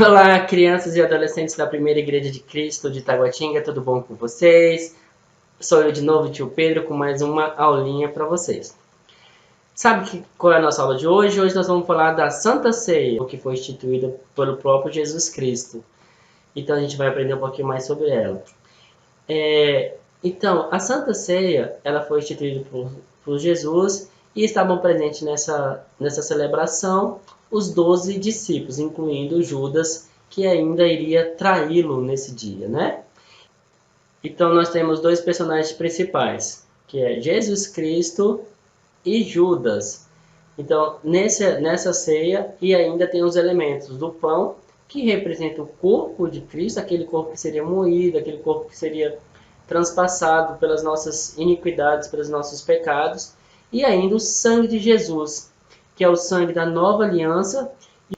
Olá, crianças e adolescentes da Primeira Igreja de Cristo de Taguatinga, tudo bom com vocês? Sou eu de novo, tio Pedro, com mais uma aulinha para vocês. Qual é a nossa aula de hoje? Hoje nós vamos falar da Santa Ceia, que foi instituída pelo próprio Jesus Cristo. Então a gente vai aprender um pouquinho mais sobre ela. Então, a Santa Ceia, ela foi instituída por Jesus e estavam presentes nessa celebração os 12 discípulos, incluindo Judas, que ainda iria traí-lo nesse dia, né? Então nós temos dois personagens principais, que é Jesus Cristo e Judas. Então, nessa ceia, e ainda tem os elementos do pão, que representa o corpo de Cristo, aquele corpo que seria moído, aquele corpo que seria transpassado pelas nossas iniquidades, pelos nossos pecados, e ainda o sangue de Jesus, que é o sangue da nova aliança.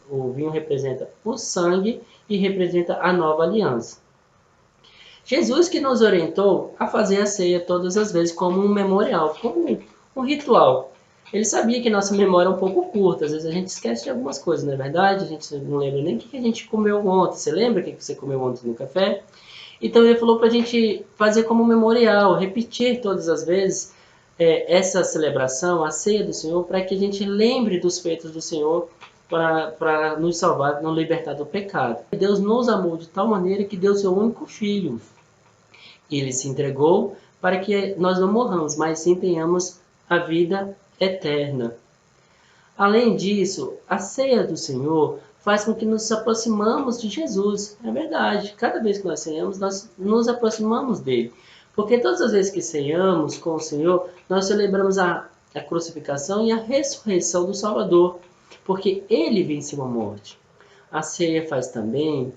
O vinho representa o sangue e representa a nova aliança. Jesus que nos orientou a fazer a ceia todas as vezes como um memorial, como um ritual. Ele sabia que nossa memória é um pouco curta, às vezes a gente esquece de algumas coisas, não é verdade? A gente não lembra nem o que a gente comeu ontem. Você lembra o que você comeu ontem no café? Então ele falou para a gente fazer como um memorial, repetir todas as vezes essa celebração, a ceia do Senhor, para que a gente lembre dos feitos do Senhor para nos salvar, nos libertar do pecado. Deus nos amou de tal maneira que deu seu único filho. Ele se entregou para que nós não morramos, mas sim tenhamos a vida eterna. Além disso, a ceia do Senhor faz com que nos aproximamos de Jesus. É verdade, cada vez que nós ceiamos, nós nos aproximamos dele. Porque todas as vezes que ceiamos com o Senhor, nós celebramos a crucificação e a ressurreição do Salvador, porque ele venceu a morte. A ceia faz também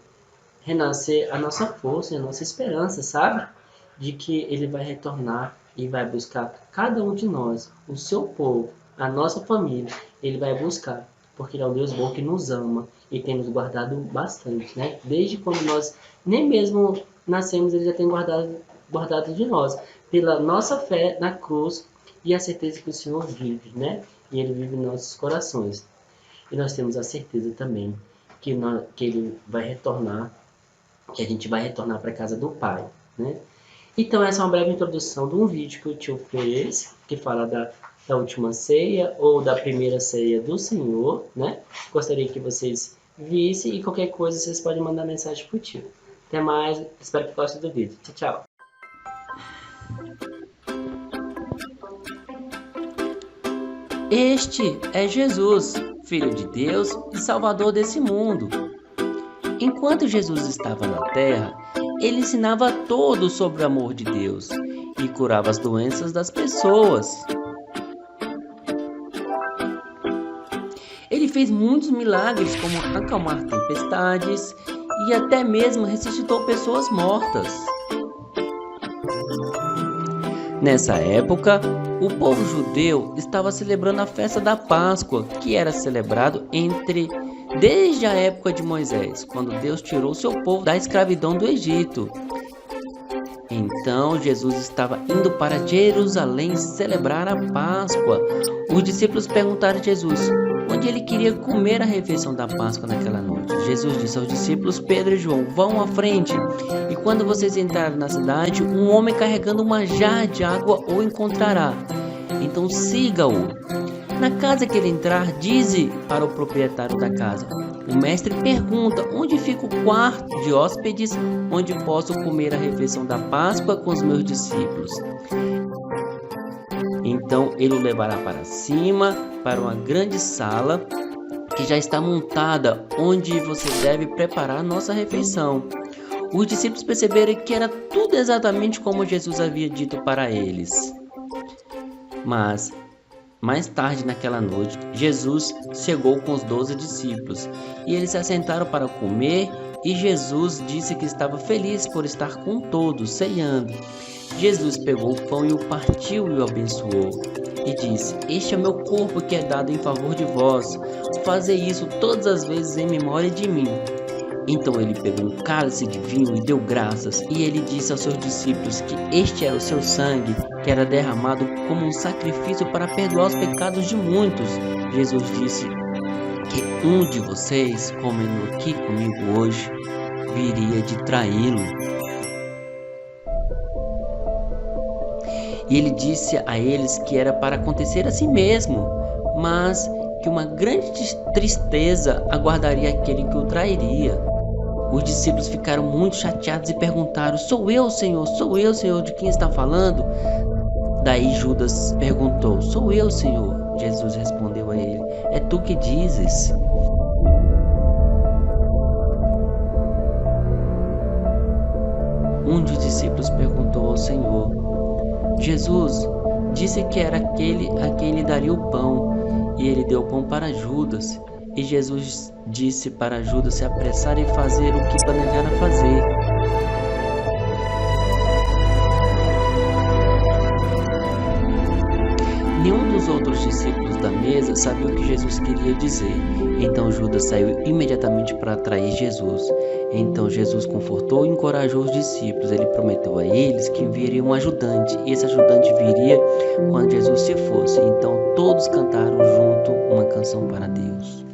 renascer a nossa força e a nossa esperança, sabe? De que ele vai retornar e vai buscar cada um de nós, o seu povo, a nossa família. Ele vai buscar, porque ele é um Deus bom que nos ama e tem nos guardado bastante, né? Desde quando nós nem mesmo nascemos, ele já tem guardado de nós, pela nossa fé na cruz e a certeza que o Senhor vive, né? E ele vive em nossos corações. E nós temos a certeza também que ele vai retornar, que a gente vai retornar para a casa do Pai, né? Então essa é uma breve introdução de um vídeo que o tio fez, que fala da última ceia ou da primeira ceia do Senhor, né? Gostaria que vocês vissem e qualquer coisa vocês podem mandar mensagem pro tio. Até mais, espero que gostem do vídeo. Tchau, tchau. Este é Jesus, Filho de Deus e Salvador desse mundo. Enquanto Jesus estava na terra, ele ensinava a todos sobre o amor de Deus e curava as doenças das pessoas. Ele fez muitos milagres, como acalmar tempestades e até mesmo ressuscitou pessoas mortas. Nessa época, o povo judeu estava celebrando a festa da Páscoa, que era celebrado desde a época de Moisés, quando Deus tirou seu povo da escravidão do Egito. Então Jesus estava indo para Jerusalém celebrar a Páscoa. Os discípulos perguntaram a Jesus onde ele queria comer a refeição da Páscoa naquela noite. Jesus disse aos discípulos, Pedro e João, vão à frente, e quando vocês entrarem na cidade, um homem carregando uma jarra de água o encontrará. Então siga-o. Na casa que ele entrar, dize para o proprietário da casa. O mestre pergunta, onde fica o quarto de hóspedes, onde posso comer a refeição da Páscoa com os meus discípulos? Então ele o levará para cima, para uma grande sala, que já está montada, onde você deve preparar a nossa refeição. Os discípulos perceberam que era tudo exatamente como Jesus havia dito para eles. Mas mais tarde naquela noite, Jesus chegou com os 12 discípulos e eles se assentaram para comer, e Jesus disse que estava feliz por estar com todos, ceando. Jesus pegou o pão e o partiu e o abençoou e disse, este é meu corpo que é dado em favor de vós, fazei isso todas as vezes em memória de mim. Então ele pegou um cálice de vinho e deu graças, e ele disse aos seus discípulos que este era o seu sangue, que era derramado como um sacrifício para perdoar os pecados de muitos. Jesus disse, que um de vocês, comendo aqui comigo hoje, viria de traí-lo. E ele disse a eles que era para acontecer assim mesmo, mas que uma grande tristeza aguardaria aquele que o trairia. Os discípulos ficaram muito chateados e perguntaram: Sou eu, Senhor? De quem está falando? Daí Judas perguntou: Sou eu, Senhor? Jesus respondeu a ele: É tu que dizes. Um dos discípulos perguntou ao Senhor: Jesus disse que era aquele a quem lhe daria o pão, e ele deu o pão para Judas. E Jesus disse para Judas se apressar e fazer o que planejara fazer. Nenhum dos outros discípulos da mesa sabia o que Jesus queria dizer. Então Judas saiu imediatamente para trair Jesus. Então Jesus confortou e encorajou os discípulos. Ele prometeu a eles que enviaria um ajudante, e esse ajudante viria quando Jesus se fosse. Então todos cantaram junto uma canção para Deus.